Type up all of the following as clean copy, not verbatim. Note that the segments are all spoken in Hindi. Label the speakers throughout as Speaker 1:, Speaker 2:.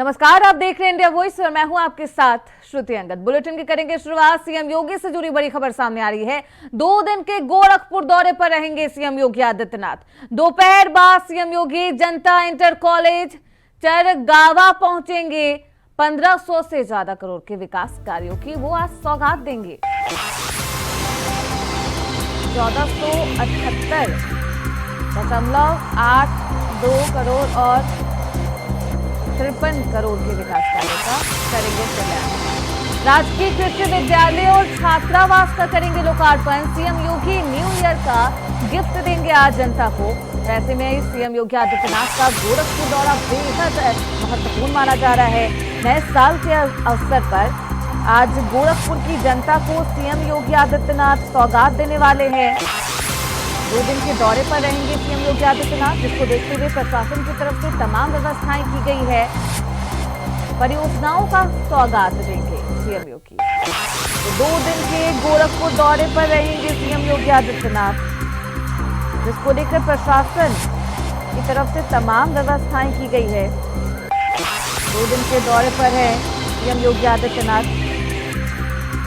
Speaker 1: नमस्कार, आप देख रहे हैं इंडिया वॉइस और मैं हूं आपके साथ श्रुति अंगद। बुलेटिन की करेंगे शुरुआत। सीएम योगी से जुड़ी बड़ी खबर सामने आ रही है। 2 दिन के गोरखपुर दौरे पर रहेंगे सीएम योगी आदित्यनाथ। दोपहर बाद सीएम योगी जनता इंटर कॉलेज चरगावा पहुंचेंगे। 1500 से ज्यादा करोड़ के विकास कार्यों की वो आज सौगात देंगे। 1478.82 करोड़ और 53 करोड़ के विकास कार्यों का करेंगे कल्याण। राजकीय कृषि विद्यालय और छात्रावास का करेंगे लोकार्पण। सीएम योगी न्यू ईयर का गिफ्ट देंगे आज जनता को। ऐसे में सीएम योगी आदित्यनाथ का गोरखपुर दौरा बेहद महत्वपूर्ण माना जा रहा है। नए साल के अवसर पर आज गोरखपुर की जनता को सीएम योगी आदित्यनाथ सौगात देने वाले हैं। 2 दिन के दौरे पर रहेंगे सीएम योगी आदित्यनाथ, जिसको देखते हुए प्रशासन की तरफ से तमाम व्यवस्थाएं की गई है। परियोजनाओं का सौगात देंगे सीएम योगी। तो 2 दिन के गोरखपुर दौरे पर रहेंगे सीएम योगी आदित्यनाथ, जिसको लेकर प्रशासन की तरफ से तमाम व्यवस्थाएं की गई है। 2 दिन के दौरे पर है सीएम योगी आदित्यनाथ।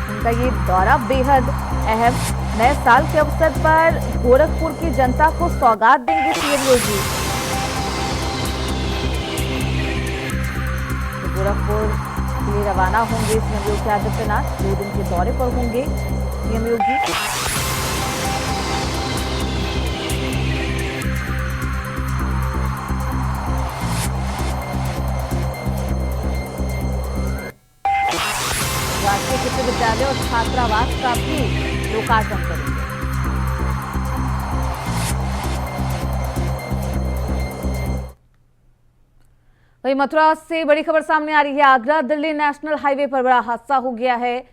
Speaker 1: उनका ये दौरा बेहद अहम। नए साल के अवसर पर गोरखपुर की जनता को सौगात देंगे सीएम योगी। तो गोरखपुर के लिए रवाना होंगे सीएम योगी आदित्यनाथ। 2 दिन के दौरे पर होंगे सीएम योगी। राजकीय कृषि विद्यालय और छात्रावास का भी लोकार्पण करेंगे। वहीं मथुरा से बड़ी खबर सामने आ रही है। आगरा दिल्ली नेशनल हाईवे पर बड़ा हादसा हो गया है।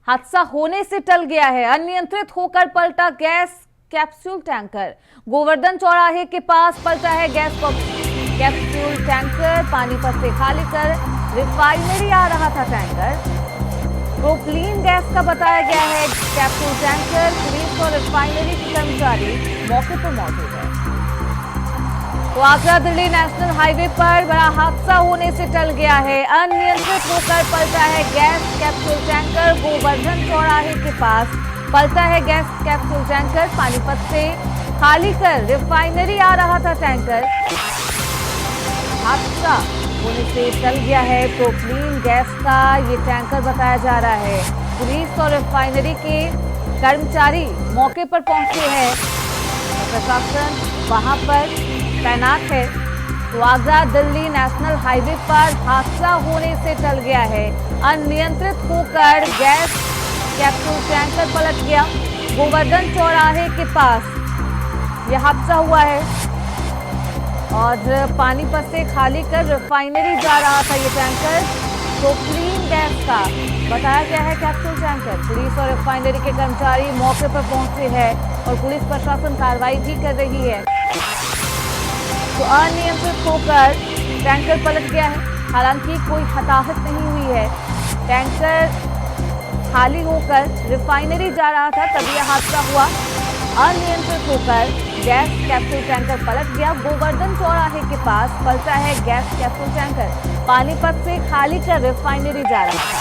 Speaker 1: हादसा होने से टल गया है। अनियंत्रित होकर पलटा गैस कैप्सूल टैंकर। गोवर्धन चौराहे के पास पलटा है गैस कैप्सूल टैंकर। पानीपत से खाली कर रिफाइनरी आ रहा था टैंकर। प्रोपलीन गैस का बताया गया है कैप्सूल टैंकर। पुलिस और रिफाइनरी के कर्मचारी मौके पर मौजूद है। तो आगरा दिल्ली नेशनल हाईवे पर बड़ा हादसा होने से टल गया है। अनियंत्रित होकर पलटा है गैस कैप्सूल टैंकर। गोवर्धन चौराहे के पास पलटा है गैस कैप्सूल टैंकर। पानीपत से खाली कर रिफाइनरी आ रहा था टैंकर। हादसा होने से टल गया है। प्रोपलीन गैस का ये टैंकर बताया जा रहा है। पुलिस और रिफाइनरी के कर्मचारी मौके पर पहुंचे हैं। प्रशासन वहां पर तैनात है। तो आगरा दिल्ली नेशनल हाईवे पर हादसा होने से टल गया है। अनियंत्रित होकर गैस कैप्सूल टैंकर पलट गया। गोवर्धन चौराहे के पास यह हादसा हुआ है और पानीपत से खाली कर रिफाइनरी जा रहा था ये टैंकर। प्रोपलीन गैस का बताया गया है कैप्सूल टैंकर। पुलिस और रिफाइनरी के कर्मचारी मौके पर पहुंचे हैं और पुलिस प्रशासन कार्रवाई भी कर रही है। तो अनियंत्रित होकर टैंकर पलट गया है। हालांकि कोई हताहत नहीं हुई है। टैंकर खाली होकर रिफाइनरी जा रहा था, तभी यह हादसा हुआ। अनियंत्रित होकर गैस कैप्सूल टैंकर पलट गया। गोवर्धन चौराहे के पास पलटा है गैस कैप्सूल टैंकर। पानीपत से खाली कर रिफाइनरी जा रहा था।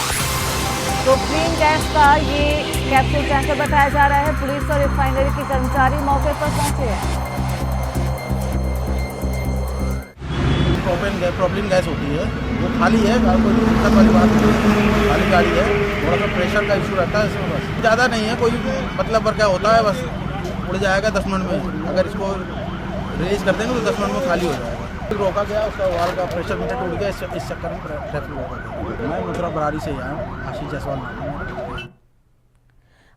Speaker 1: प्रोपलीन गैस का ये कैप्सूल टैंकर बताया जा रहा है। पुलिस और रिफाइनरी के कर्मचारी मौके पर पहुंचे हैं।
Speaker 2: प्रोपलीन गैस होती है, वो खाली है। कोई दिक्कत वाली बात नहीं, खाली गाड़ी है। थोड़ा सा प्रेशर का इशू रहता है इसमें, बस ज़्यादा नहीं है। कोई मतलब पर क्या होता है, बस उड़ जाएगा 10 मिनट में। अगर इसको रिलीज कर देंगे तो 10 मिनट में खाली हो जाएगा। रोका गया, उसका वाल का प्रेशर मीटर टूट गया। इस चक्कर में ट्रैफिक रोका गया। मैं मथुरा बरारी से ही आया हूँ, आशीष जायसवाल नाम है।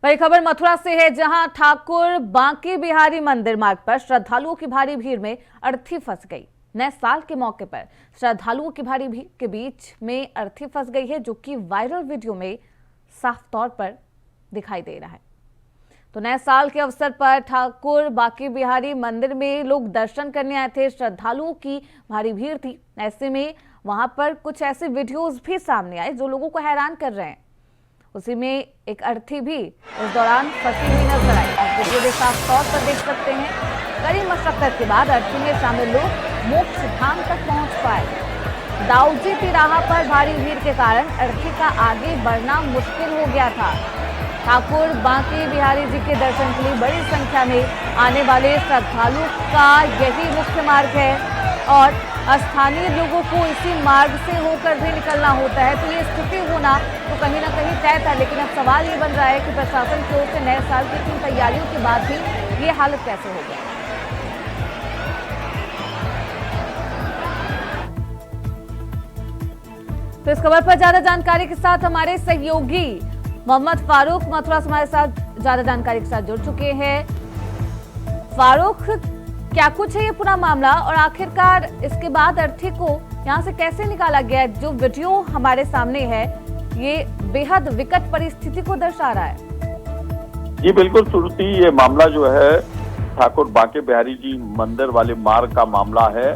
Speaker 1: वही खबर मथुरा से है, जहां ठाकुर बांके बिहारी मंदिर मार्ग पर श्रद्धालुओं की भारी भीड़ में अर्थी फंस गई। नए साल के मौके पर श्रद्धालुओं की भारी भीड़ के बीच में अर्थी फंस गई है, जो कि वायरल वीडियो में साफ तौर पर दिखाई दे रहा है। तो नए साल के अवसर पर ठाकुर बांके बिहारी मंदिर में लोग दर्शन करने आए थे। श्रद्धालुओं की भारी भीड़ थी। ऐसे में वहां पर कुछ ऐसे वीडियोस भी सामने आए जो लोगों को हैरान कर रहे हैं। उसी में एक अर्थी भी इस दौरान फंसी हुई नजर आई। आप वीडियो में साफ तौर पर देख सकते हैं। कड़ी मशक्कत के बाद अर्थी में शामिल लोग मोक्ष धाम तक पहुंच पाए। दाऊजी तिराहा पर भारी भीड़ के कारण अर्थी का आगे बढ़ना मुश्किल हो गया था। ठाकुर बांके बिहारी जी के दर्शन के लिए बड़ी संख्या में आने वाले श्रद्धालुओं का यही मुख्य मार्ग है और स्थानीय लोगों को इसी मार्ग से होकर भी निकलना होता है। तो ये स्थिति होना तो कहीं ना कहीं तय था, लेकिन अब सवाल ये बन रहा है कि प्रशासन की ओर से नए साल की इन तैयारियों के बाद भी ये हालत कैसे हो गई। तो इस खबर पर ज्यादा जानकारी के साथ हमारे सहयोगी मोहम्मद फारूक मथुरा से हमारे साथ ज्यादा जानकारी के साथ जुड़ चुके हैं। फारूक, क्या कुछ है ये पूरा मामला और आखिरकार इसके बाद अर्थी को यहाँ से कैसे निकाला गया? जो वीडियो हमारे सामने है ये बेहद विकट परिस्थिति को दर्शा रहा है।
Speaker 3: जी बिल्कुल श्रुति, ये मामला जो है ठाकुर बांके बिहारी जी मंदिर वाले मार्ग का मामला है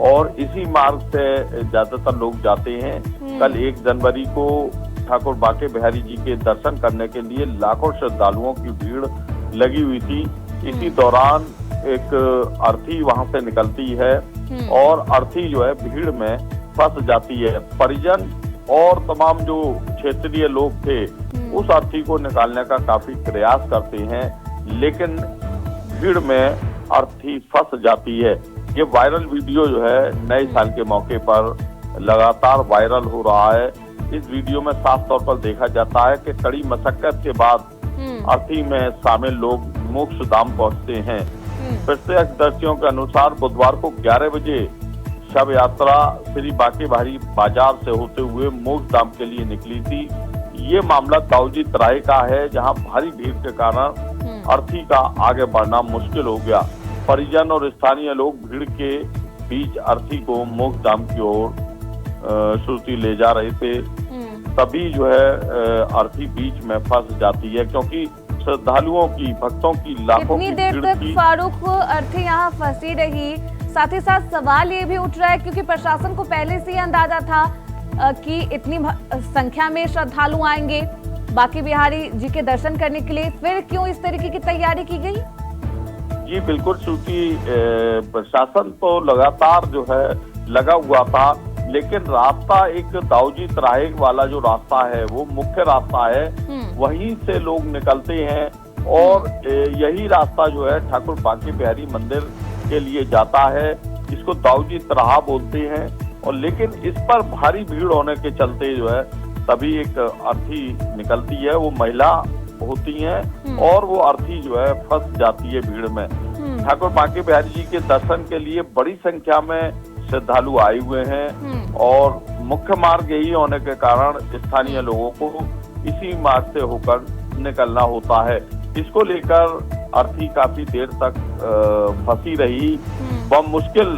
Speaker 3: और इसी मार्ग से ज्यादातर लोग जाते हैं। कल 1 जनवरी को ठाकुर बांके बिहारी जी के दर्शन करने के लिए लाखों श्रद्धालुओं की भीड़ लगी हुई थी। इसी दौरान एक अर्थी वहां से निकलती है और अर्थी जो है भीड़ में फंस जाती है। परिजन और तमाम जो क्षेत्रीय लोग थे उस अर्थी को निकालने का काफी प्रयास करते हैं, लेकिन भीड़ में अर्थी फंस जाती है। ये वायरल वीडियो जो है नए साल के मौके पर लगातार वायरल हो रहा है। इस वीडियो में साफ तौर पर देखा जाता है कि कड़ी मशक्कत के बाद अर्थी में शामिल लोग मोक्ष धाम पहुंचते हैं। प्रत्यक्षदर्शियों के अनुसार बुधवार को 11 बजे शव यात्रा श्री बांके बिहारी बाजार से होते हुए मोक्ष धाम के लिए निकली थी। ये मामला दाऊजी तिराहे का है, जहां भारी भीड़ के कारण अर्थी का आगे बढ़ना मुश्किल हो गया। परिजन और स्थानीय लोग भीड़ के बीच अर्थी को मोक्ष धाम की ओर श्रुति ले जा रहे थे। तभी जो है अर्थी बीच में फंस जाती है, क्योंकि श्रद्धालुओं की, भक्तों की लाखों की
Speaker 1: देर तक फारूक अर्थी यहाँ फंसी रही। साथ ही साथ सवाल ये भी उठ रहा है, क्योंकि प्रशासन को पहले से ही अंदाजा था कि इतनी संख्या में श्रद्धालु आएंगे बांके बिहारी जी के दर्शन करने के लिए, फिर क्यों इस तरीके की तैयारी की गई?
Speaker 3: जी बिल्कुल श्रुति, प्रशासन तो लगातार जो है लगा हुआ था, लेकिन रास्ता एक दाऊजी तिराहे वाला जो रास्ता है वो मुख्य रास्ता है, वहीं से लोग निकलते हैं और यही रास्ता जो है ठाकुर बांके बिहारी मंदिर के लिए जाता है। इसको दाऊजी तिराहा बोलते हैं और लेकिन इस पर भारी भीड़ होने के चलते जो है तभी एक अर्थी निकलती है, वो महिला होती हैं और वो अर्थी जो है फंस जाती है भीड़ में। ठाकुर बांके बिहारी जी के दर्शन के लिए बड़ी संख्या में श्रद्धालु आए हुए हैं और मुख्य मार्ग यही होने के कारण स्थानीय लोगों को इसी मार्ग से होकर निकलना होता है। इसको लेकर अर्थी काफी देर तक फंसी रही। बहुत मुश्किल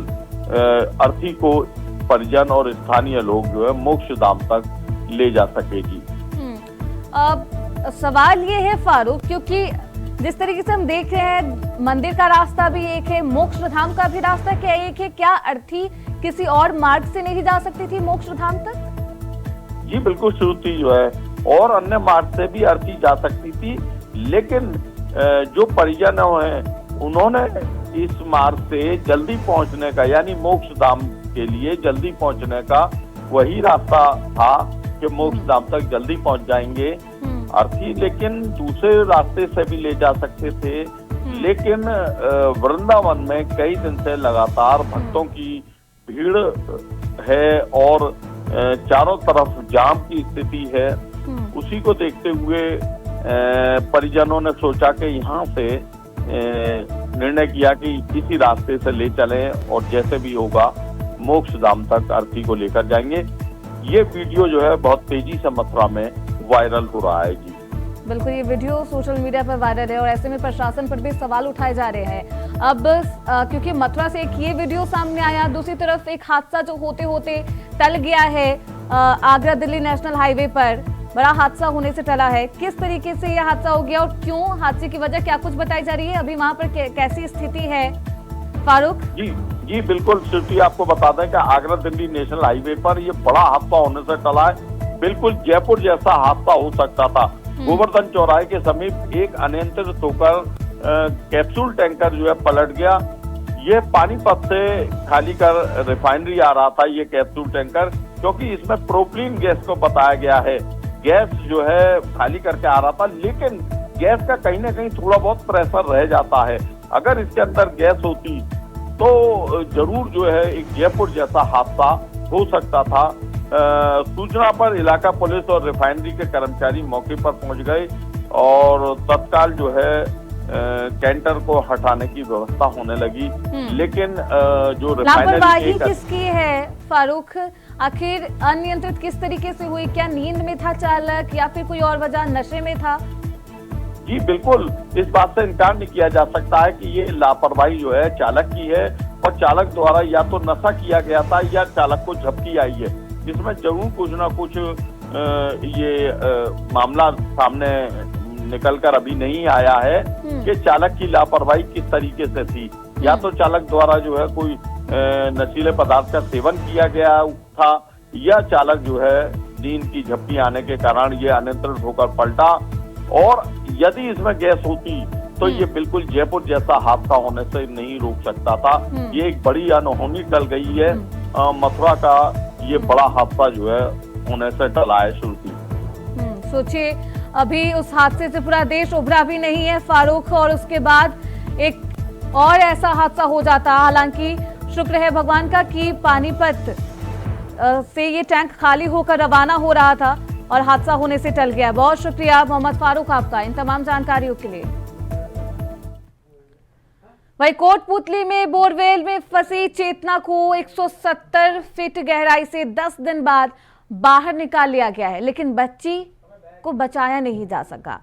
Speaker 3: अर्थी को परिजन और स्थानीय लोग जो है मोक्ष धाम तक ले जा सकेगी।
Speaker 1: अब सवाल ये है फारूक, क्योंकि जिस तरीके से हम देख रहे हैं मंदिर का रास्ता भी एक है, मोक्ष धाम का भी रास्ता क्या एक है, क्या अर्थी किसी और मार्ग से नहीं जा सकती थी मोक्ष धाम तक?
Speaker 3: जी बिल्कुल श्रुति, जो है और अन्य मार्ग से भी अर्थी जा सकती थी, लेकिन जो परिजन हैं उन्होंने इस मार्ग से जल्दी पहुंचने का, यानी मोक्ष धाम के लिए जल्दी पहुंचने का वही रास्ता था कि मोक्ष धाम तक जल्दी पहुंच जाएंगे अर्थी, लेकिन दूसरे रास्ते से भी ले जा सकते थे। लेकिन वृंदावन में कई दिन से लगातार भक्तों की भीड़ है और चारों तरफ जाम की स्थिति है। उसी को देखते हुए परिजनों ने सोचा कि यहाँ से निर्णय किया कि इसी रास्ते से ले चलें और जैसे भी होगा मोक्ष धाम तक अर्थी को लेकर जाएंगे। ये वीडियो जो है बहुत तेजी से मथुरा में वायरल हो रहा है। जी
Speaker 1: बिल्कुल, ये वीडियो सोशल मीडिया पर वायरल है और ऐसे में प्रशासन पर भी सवाल उठाए जा रहे हैं। अब क्योंकि मथुरा से एक ये वीडियो सामने आया, दूसरी तरफ एक हादसा जो होते होते टल गया है आगरा दिल्ली नेशनल हाईवे पर, बड़ा हादसा होने से टला है। किस तरीके से यह हादसा हो गया और क्यों, हादसे की वजह क्या कुछ बताई जा रही है, अभी वहां पर कैसी स्थिति है फारूक?
Speaker 3: जी बिल्कुल श्रुति, आपको बता दें कि आगरा दिल्ली नेशनल हाईवे पर ये बड़ा हादसा होने से टला है। बिल्कुल जयपुर जैसा हादसा हो सकता था। गोवर्धन चौराहे के समीप एक अनियंत्रित होकर कैप्सूल टैंकर जो है पलट गया। ये पानीपत से खाली कर रिफाइनरी आ रहा था ये कैप्सूल टैंकर, क्योंकि इसमें प्रोपलीन गैस को बताया गया है। गैस जो है खाली करके आ रहा था, लेकिन गैस का कहीं ना कहीं थोड़ा बहुत प्रेशर रह जाता है। अगर इसके अंदर गैस होती तो जरूर जो है एक जयपुर जैसा हादसा हो सकता था। सूचना पर इलाका पुलिस और रिफाइनरी के कर्मचारी मौके पर पहुंच गए और तत्काल जो है कैंटर को हटाने की व्यवस्था होने लगी। लेकिन जो
Speaker 1: लापरवाही किसकी है फारूक? आखिर अनियंत्रित किस तरीके से हुई? क्या नींद में था चालक या फिर कोई और वजह, नशे में था?
Speaker 3: जी बिल्कुल, इस बात से इनकार नहीं किया जा सकता है कि ये लापरवाही जो है चालक की है और चालक द्वारा या तो नशा किया गया था या चालक को झपकी आई है। इसमें जरूर कुछ ना कुछ मामला सामने निकलकर अभी नहीं आया है कि चालक की लापरवाही किस तरीके से थी। या तो चालक द्वारा जो है कोई नशीले पदार्थ का सेवन किया गया था या चालक जो है नींद की झपकी आने के कारण ये अनियंत्रित होकर पलटा। और यदि इसमें गैस होती तो ये बिल्कुल जयपुर जैसा हादसा होने से नहीं रोक सकता था। ये एक बड़ी अनहोनी टल गई है। मथुरा का ये बड़ा हादसा जो है होने से टला है। श्रुति,
Speaker 1: सोचिए अभी उस हादसे से पूरा देश उभरा भी नहीं है फारूक, और उसके बाद एक और ऐसा हादसा हो जाता। हालांकि शुक्र है भगवान का कि पानीपत से ये टैंक खाली होकर रवाना हो रहा था और हादसा होने से टल गया। बहुत शुक्रिया मोहम्मद फारूक आपका इन तमाम जानकारियों के लिए। वहीं कोटपुतली में बोरवेल में फंसी चेतना को 170 फीट गहराई से 10 दिन बाद बाहर निकाल लिया गया है, लेकिन बच्ची को बचाया नहीं जा सका।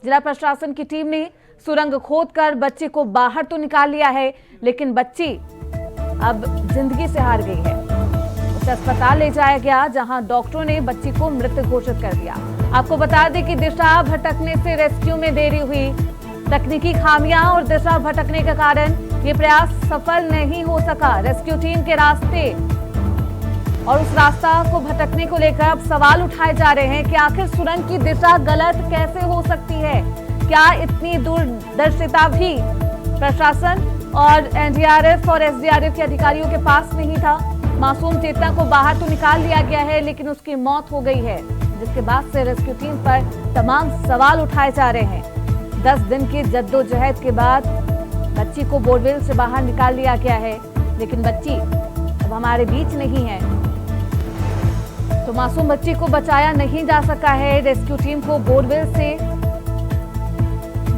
Speaker 1: जिला प्रशासन की टीम ने सुरंग खोदकर बच्ची को बाहर तो निकाल लिया है, लेकिन बच्ची अब जिंदगी से हार गई है। उसे अस्पताल ले जाया गया, जहां डॉक्टरों ने बच्ची को मृत घोषित कर दिया। आपको बता दें कि दिशा भटकने से रेस्क्यू में देरी हुई। तकनीकी खामियां और दिशा भटकने के कारण ये प्रयास सफल नहीं हो सका। रेस्क्यू टीम के रास्ते और उस रास्ता को भटकने को लेकर अब सवाल उठाए जा रहे हैं कि आखिर सुरंग की दिशा गलत कैसे हो सकती है? क्या इतनी दूरदर्शिता भी प्रशासन और एनडीआरएफ और एसडीआरएफ के अधिकारियों के पास नहीं था? मासूम चेतना को बाहर तो निकाल लिया गया है, लेकिन उसकी मौत हो गई है, जिसके बाद से रेस्क्यू टीम पर तमाम सवाल उठाए जा रहे हैं। 10 दिन की जद्दोजहद के बाद बच्ची को बोरवेल से बाहर निकाल लिया गया है, लेकिन बच्ची अब हमारे बीच नहीं है। तो मासूम बच्ची को बचाया नहीं जा सका है। रेस्क्यू टीम को बोरवेल से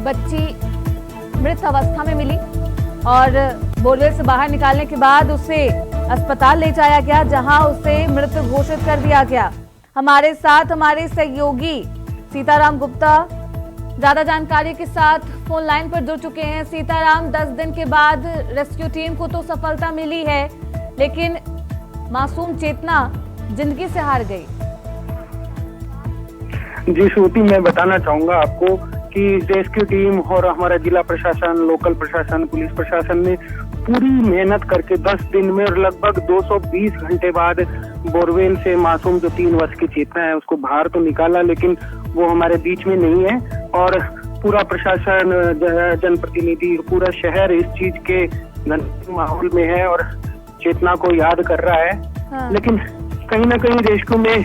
Speaker 1: बच्ची मृत अवस्था में मिली और बोरवेल से बाहर निकालने के बाद उसे अस्पताल ले जाया गया, जहां उसे मृत घोषित कर दिया गया। हमारे साथ हमारे सहयोगी सीताराम गुप्ता ज्यादा जानकारी के साथ फोन लाइन पर जुड़ चुके हैं। सीताराम, 10 दिन के बाद रेस्क्यू टीम को तो सफलता मिली है, लेकिन मासूम चेतना जिंदगी से हार गई।
Speaker 4: जी श्रुति, मैं बताना चाहूंगा आपको कि रेस्क्यू टीम और हमारा जिला प्रशासन, लोकल प्रशासन, पुलिस प्रशासन ने पूरी मेहनत करके 10 दिन में और लगभग 220 घंटे बाद बोरवेल से मासूम जो 3 वर्ष की चेतना है उसको बाहर तो निकाला, लेकिन वो हमारे बीच में नहीं है। और पूरा प्रशासन, जनप्रतिनिधि, पूरा शहर इस चीज के माहौल में है और चेतना को याद कर रहा है। हाँ। लेकिन कहीं ना कहीं रेस्क्यू में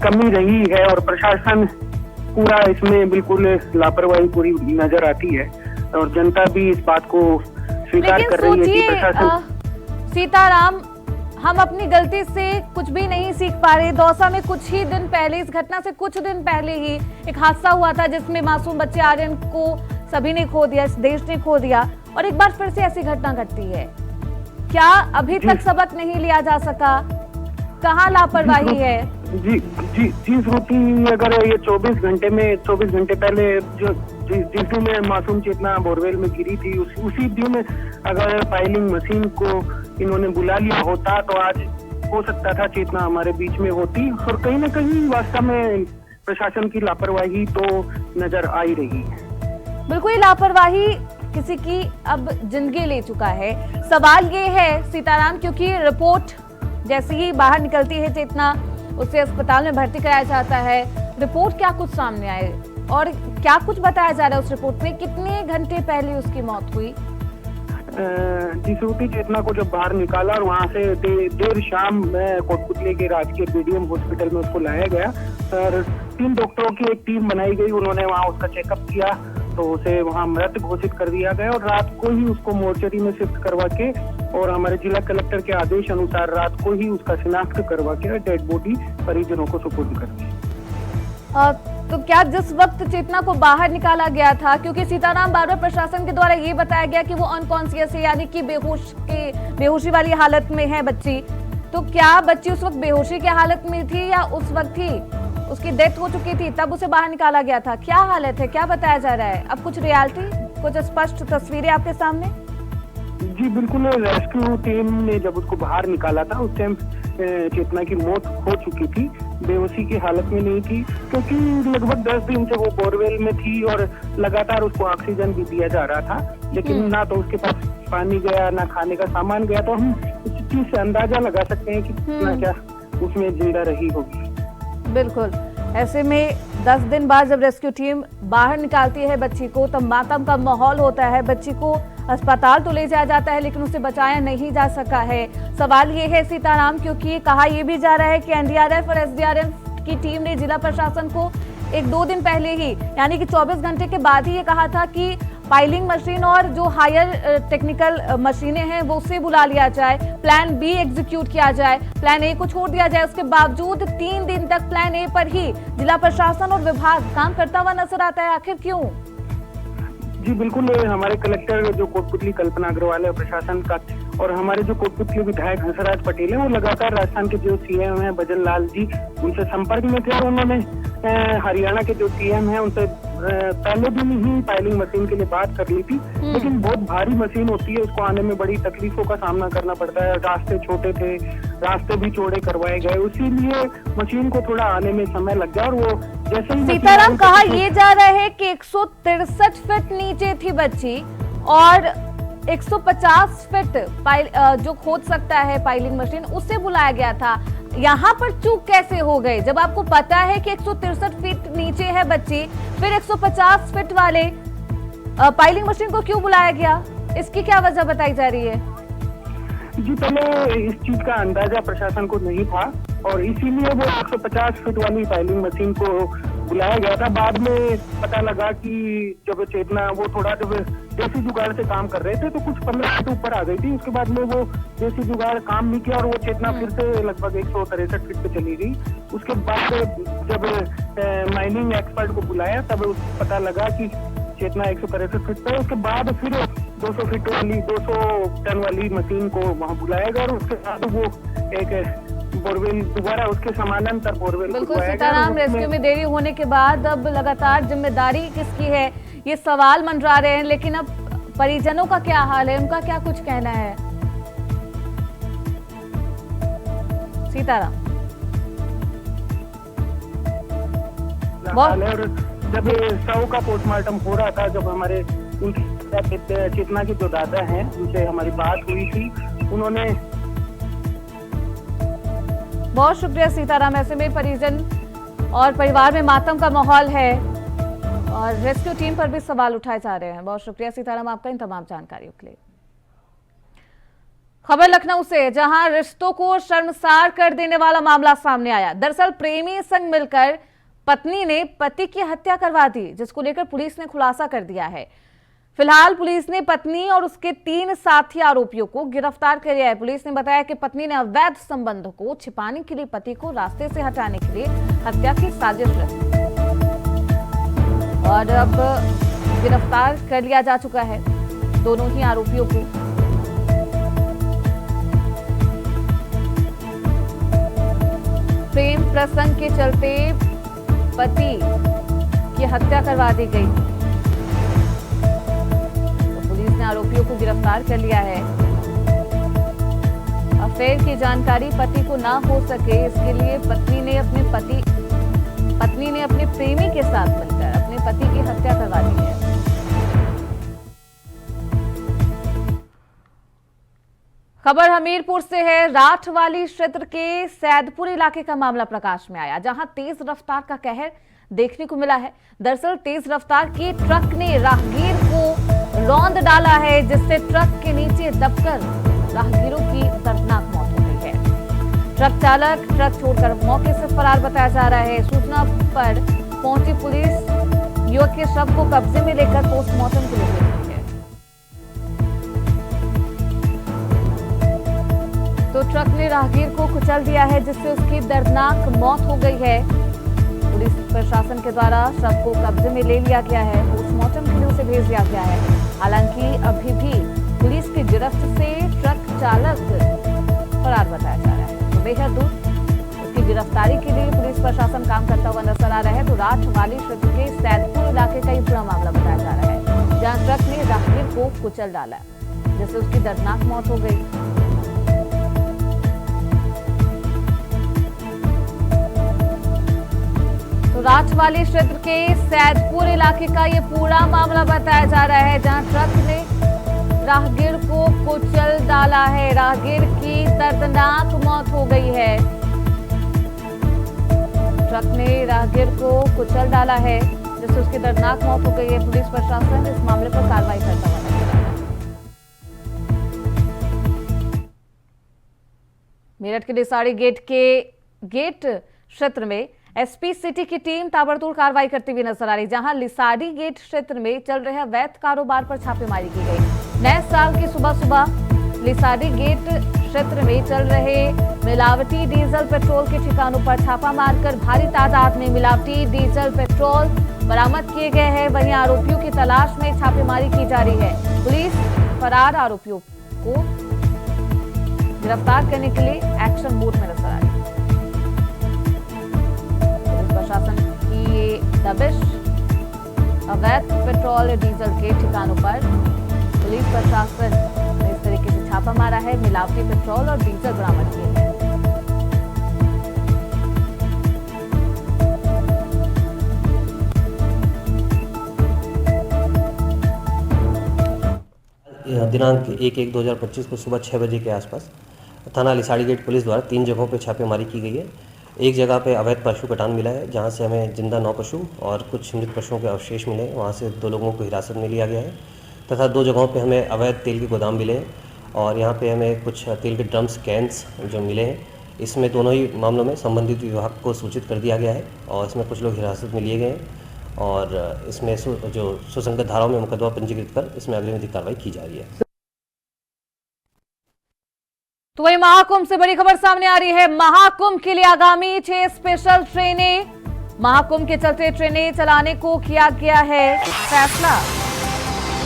Speaker 4: कमी रही है और प्रशासन पूरा इसमें बिल्कुल लापरवाही पूरी नजर आती है और जनता भी इस बात को स्वीकार कर रही है कि प्रशासन।
Speaker 1: सीताराम, हम अपनी गलती से कुछ भी नहीं सीख पा रहे। दौसा में कुछ ही दिन पहले, इस घटना से कुछ दिन पहले ही एक हादसा हुआ था जिसमें मासूम बच्चे आर्यन को सभी ने खो दिया, इस देश ने खो दिया, और एक बार फिर से ऐसी घटना घटती है। क्या अभी तक सबक नहीं लिया जा सका? कहाँ लापरवाही है?
Speaker 4: जी जी जी श्रुति, अगर ये 24 घंटे पहले जो जिस दिन मासूम चेतना बोरवेल में गिरी थी, उसी दिन अगर पाइलिंग मशीन को इन्होंने बुला लिया होता तो आज हो सकता था चेतना हमारे बीच में होती। और कहीं ना कहीं वास्तव में प्रशासन की लापरवाही तो नजर आ ही रही है।
Speaker 1: बिल्कुल, लापरवाही किसी की अब जिंदगी ले चुका है। सवाल ये है सीताराम, क्योंकि रिपोर्ट जैसे ही बाहर निकलती है चेतना, उसे अस्पताल में भर्ती कराया जाता है। रिपोर्ट क्या कुछ सामने आए और क्या कुछ बताया जा रहा है उस रिपोर्ट में? कितने घंटे पहले उसकी मौत हुई?
Speaker 4: जिसरूटी चेतना को जब बाहर निकाला और वहां से देर शाम कोटपुतली के राजकीय बीडीएम हॉस्पिटल में उसको लाया गया और 3 डॉक्टरों की एक टीम बनाई गई। उन्होंने वहां उसका चेकअप किया तो उसे वहां मृत घोषित कर दिया गया और रात को ही उसको मोर्चरी में शिफ्ट करवा के और हमारे जिला कलेक्टर के आदेश अनुसार रात को ही उसका शिनाख्त करवा के डेड बॉडी परिजनों को सुपुर्द कर दी।
Speaker 1: तो क्या जिस वक्त चेतना को बाहर निकाला गया था, क्योंकि सीताराम बारबर प्रशासन के द्वारा ये बताया गया कि वो अनकॉन्शियस है, यानी कि बेहोशी वाली हालत में है बच्ची, तो क्या बच्ची उस वक्त बेहोशी की हालत में थी या उस वक्त ही उसकी डेथ हो चुकी थी तब उसे बाहर निकाला गया था? क्या हालत है, क्या बताया जा रहा है? अब कुछ रियलिटी, कुछ स्पष्ट तस्वीरें आपके सामने?
Speaker 4: जी बिल्कुल, रेस्क्यू टीम ने जब उसको बाहर निकाला था उस टाइम चेतना की मौत हो चुकी थी, बेहोशी की हालत में नहीं थी, क्योंकि लगभग 10 दिन से वो बोरवेल में थी और लगातार उसको ऑक्सीजन भी दिया जा रहा था, लेकिन ना तो उसके पास पानी गया ना खाने का सामान गया, तो हम इस चीज से अंदाजा लगा सकते हैं कि कितना क्या उसमें जिंदा रही होगी।
Speaker 1: बिल्कुल, ऐसे में 10 दिन बाद जब रेस्क्यू टीम बाहर निकालती है बच्ची को तब मातम का माहौल होता है। बच्ची को अस्पताल तो ले जाया जाता है लेकिन उसे बचाया नहीं जा सका है। सवाल ये है सीताराम, क्योंकि कहा यह भी जा रहा है कि एनडीआरएफ और एसडीआरएफ की टीम ने जिला प्रशासन को 1-2 दिन पहले ही, यानी कि 24 घंटे के बाद ही ये कहा था कि पाइलिंग मशीन और जो हायर टेक्निकल मशीनें हैं वो उससे बुला लिया जाए, प्लान बी एग्जीक्यूट किया जाए, प्लान ए को छोड़ दिया जाए। उसके बावजूद 3 दिन तक प्लान ए पर ही जिला प्रशासन और विभाग काम करता हुआ नजर आता है, आखिर क्यों?
Speaker 4: जी बिल्कुल, हमारे कलेक्टर जो कोटपुतली कल्पना अग्रवाल है प्रशासन का और हमारे जो कोटपुतली विधायक हंसराज पटेल है वो लगातार राजस्थान के जो सीएम हैं भजन लाल जी उनसे संपर्क में थे और उन्होंने हरियाणा के जो सीएम हैं उनसे पहले दिन ही पाइलिंग मशीन के लिए बात कर ली थी, लेकिन बहुत भारी मशीन होती है, उसको आने में बड़ी तकलीफों का सामना करना पड़ता है। रास्ते छोटे थे, रास्ते भी चौड़े करवाए गए, इसीलिए मशीन को थोड़ा आने में समय लग गया और वो जैसे ही
Speaker 1: सीताराम कहा यह जा रहा है कि 163 फीट नीचे थी बच्ची और 150 फीट जो खोद सकता है पाइलिंग मशीन उससे बुलाया गया था। यहाँ पर चूक कैसे हो गए जब आपको पता है कि 163 फीट नीचे है बच्ची, फिर 150 फीट वाले पाइलिंग मशीन को क्यों बुलाया गया? इसकी क्या वजह बताई जा रही है?
Speaker 4: जी पहले इस चीज का अंदाजा प्रशासन को नहीं था और इसीलिए वो 150 फीट वाली पाइलिंग मशीन को बुलाया गया था। बाद में पता लगा कि जब चेतना वो थोड़ा जब देसी जुगाड़ से काम कर रहे थे तो कुछ 15 फीट ऊपर आ गई थी, उसके बाद में वो देसी जुगाड़ काम नहीं किया और वो चेतना फिर से लगभग 163 फीट पे चली गई। उसके बाद जब माइनिंग एक्सपर्ट को बुलाया तब पता लगा कि चेतना 163 फीट पे, उसके बाद फिर 200 फीट वाली 200 टन वाली मशीन को वहां बुलाया गया और उसके बाद वो एक बोरवेल दोबारा उसके समानांतर बोरवेल।
Speaker 1: बिल्कुल सीताराम, रेस्क्यू में देरी होने के बाद अब लगातार जिम्मेदारी किसकी है ये सवाल मंडरा रहे हैं, लेकिन अब परिजनों का क्या हाल है, उनका क्या कुछ कहना है? सीताराम
Speaker 4: और जब शव का पोस्टमार्टम हो रहा था, जब हमारे चेतना के जो दादा हैं उनसे हमारी बात हुई थी, उन्होंने
Speaker 1: बहुत शुक्रिया सीताराम। ऐसे में परिजन और परिवार में मातम का माहौल है और रेस्क्यू टीम पर भी सवाल उठाए जा रहे हैं। बहुत शुक्रिया सीताराम आपका इन तमाम जानकारियों के लिए। खबर लखनऊ से, जहां रिश्तों को शर्मसार कर देने वाला मामला सामने आया। दरअसल प्रेमी संग मिलकर पत्नी ने पति की हत्या करवा दी, जिसको लेकर पुलिस ने खुलासा कर दिया है। फिलहाल पुलिस ने पत्नी और उसके 3 साथी आरोपियों को गिरफ्तार कर लिया है। पुलिस ने बताया कि पत्नी ने अवैध संबंध को छिपाने के लिए पति को रास्ते से हटाने के लिए हत्या की साजिश रची और अब गिरफ्तार कर लिया जा चुका है दोनों ही आरोपियों को। प्रेम प्रसंग के चलते पति की हत्या करवा दी गई, आरोपियों को गिरफ्तार कर लिया है। अफेयर की जानकारी पति को ना हो सके इसके लिए पत्नी ने अपने प्रेमी के साथ मिलकर अपने पति की हत्या करवा दी है। खबर हमीरपुर से है। राठवाली क्षेत्र के सैदपुर इलाके का मामला प्रकाश में आया, जहां तेज रफ्तार का कहर देखने को मिला है। दरअसल तेज रफ्तार के ट्रक ने राहगीर को रौंद डाला है, जिससे ट्रक के नीचे दबकर राहगीरों की दर्दनाक मौत हो गई है। ट्रक चालक ट्रक छोड़कर मौके से फरार बताया जा रहा है। सूचना पर पहुंची पुलिस युवक के शव को कब्जे में लेकर पोस्टमार्टम के लिए भेज दी है। तो ट्रक ने राहगीर को कुचल दिया है, जिससे उसकी दर्दनाक मौत हो गई है। पुलिस प्रशासन के द्वारा शव को कब्जे में ले लिया गया है, पोस्टमार्टम के लिए उसे भेज दिया गया है। हालांकि अभी भी पुलिस की गिरफ्त से ट्रक चालक फरार बताया जा रहा है। तो बेहद दूर उसकी गिरफ्तारी के लिए पुलिस प्रशासन काम करता हुआ नजर आ रहा है। तो राठवाली क्षेत्र के सैदपुर इलाके का ये पूरा मामला बताया जा रहा है, जहां ट्रक ने राहगीर को कुचल डाला, जिससे उसकी दर्दनाक मौत हो गई। तो राठवाली क्षेत्र के सैदपुर इलाके का ये पूरा मामला बताया जा रहा है, जहां ट्रक ने राहगीर को कुचल डाला है। राहगीर की दर्दनाक मौत हो गई है। ट्रक ने राहगीर को कुचल डाला है, जिससे उसकी दर्दनाक मौत हो गई है। पुलिस प्रशासन इस मामले पर कार्रवाई करता हुआ नजर आ रहा है। मेरठ के लिसाड़ी गेट क्षेत्र में एसपी सिटी की टीम ताबड़तोड़ कार्रवाई करती हुई नजर आ रही, जहां लिसाड़ी गेट क्षेत्र में चल रहे अवैध कारोबार पर छापेमारी की गई। नए साल की सुबह सुबह लिसाड़ी गेट क्षेत्र में चल रहे मिलावटी डीजल पेट्रोल के ठिकानों पर छापा मारकर भारी तादाद में मिलावटी डीजल पेट्रोल बरामद किए गए हैं। वहीं आरोपियों की तलाश में छापेमारी की जा रही है। पुलिस फरार आरोपियों को गिरफ्तार करने के लिए एक्शन मोड में नजर आ रही है। प्रशासन की ये दबिश अवैध पेट्रोल डीजल के ठिकानों पर पुलिस प्रशासन ने इस तरीके से छापा मारा है। मिलावटी पेट्रोल और डीजल बरामद किए हैं।
Speaker 5: दिनांक 1/1/2025 को सुबह 6 बजे के आसपास थाना लिसाड़ी गेट पुलिस द्वारा 3 जगहों पर छापेमारी की गई है। एक जगह पे अवैध पशु कटान मिला है, जहां से हमें जिंदा 9 पशु और कुछ मृत पशुओं के अवशेष मिले। वहां से 2 लोगों को हिरासत में लिया गया है, तथा 2 जगहों पे हमें अवैध तेल के गोदाम मिले हैं और यहां पे हमें कुछ तेल के ड्रम्स कैंस जो मिले हैं। इसमें दोनों ही मामलों में संबंधित विभाग को सूचित कर दिया गया है और इसमें कुछ लोग हिरासत में लिए गए हैं और इसमें जो सुसंगत धाराओं में मुकदमा पंजीकृत कर इसमें अगली विधिक कार्रवाई की जा रही है।
Speaker 1: तो वही महाकुंभ से बड़ी खबर सामने आ रही है। महाकुंभ के लिए आगामी 6 स्पेशल ट्रेनें, महाकुंभ के चलते ट्रेनें चलाने को किया गया है फैसला।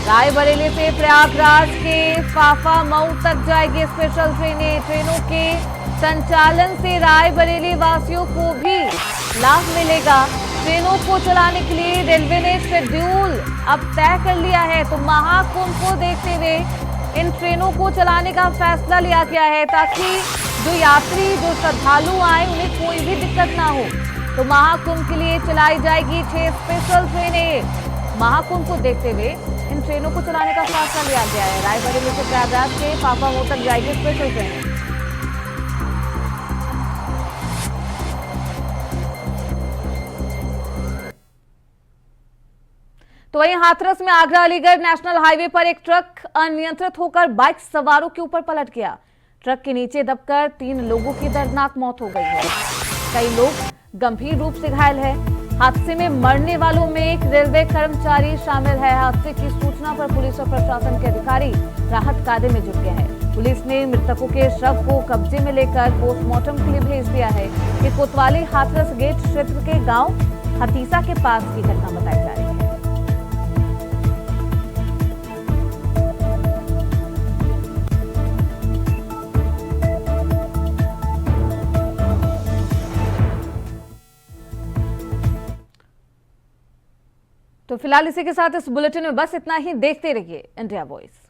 Speaker 1: रायबरेली से प्रयागराज के फाफा मऊ तक जाएगी स्पेशल ट्रेनें। ट्रेनों के संचालन से रायबरेली वासियों को भी लाभ मिलेगा। ट्रेनों को चलाने के लिए रेलवे ने शेड्यूल अब तय कर लिया है। तो महाकुंभ को देखते हुए इन ट्रेनों को चलाने का फैसला लिया गया है, ताकि जो यात्री जो श्रद्धालु आए उन्हें कोई भी दिक्कत ना हो। तो महाकुंभ के लिए चलाई जाएगी 6 स्पेशल ट्रेनें। महाकुंभ को देखते हुए इन ट्रेनों को चलाने का फैसला लिया गया है। रायबरेली से प्रयागराज के फाफा मऊ तक जाएगी स्पेशल ट्रेनें। तो वहीं हाथरस में आगरा अलीगढ़ नेशनल हाईवे पर एक ट्रक अनियंत्रित होकर बाइक सवारों के ऊपर पलट गया। ट्रक के नीचे दबकर 3 लोगों की दर्दनाक मौत हो गई है। कई लोग गंभीर रूप से घायल हैं। हादसे में मरने वालों में एक रेलवे कर्मचारी शामिल है। हादसे की सूचना पर पुलिस और प्रशासन के अधिकारी राहत कार्य में जुट गए हैं। पुलिस ने मृतकों के शव को कब्जे में लेकर पोस्टमार्टम के लिए भेज दिया है। ये कोतवाली हाथरस गेट क्षेत्र के गांव हतीसा के पास की घटना बताई जा रही है। तो फिलहाल इसी के साथ इस बुलेटिन में बस इतना ही। देखते रहिए इंडिया वॉइस।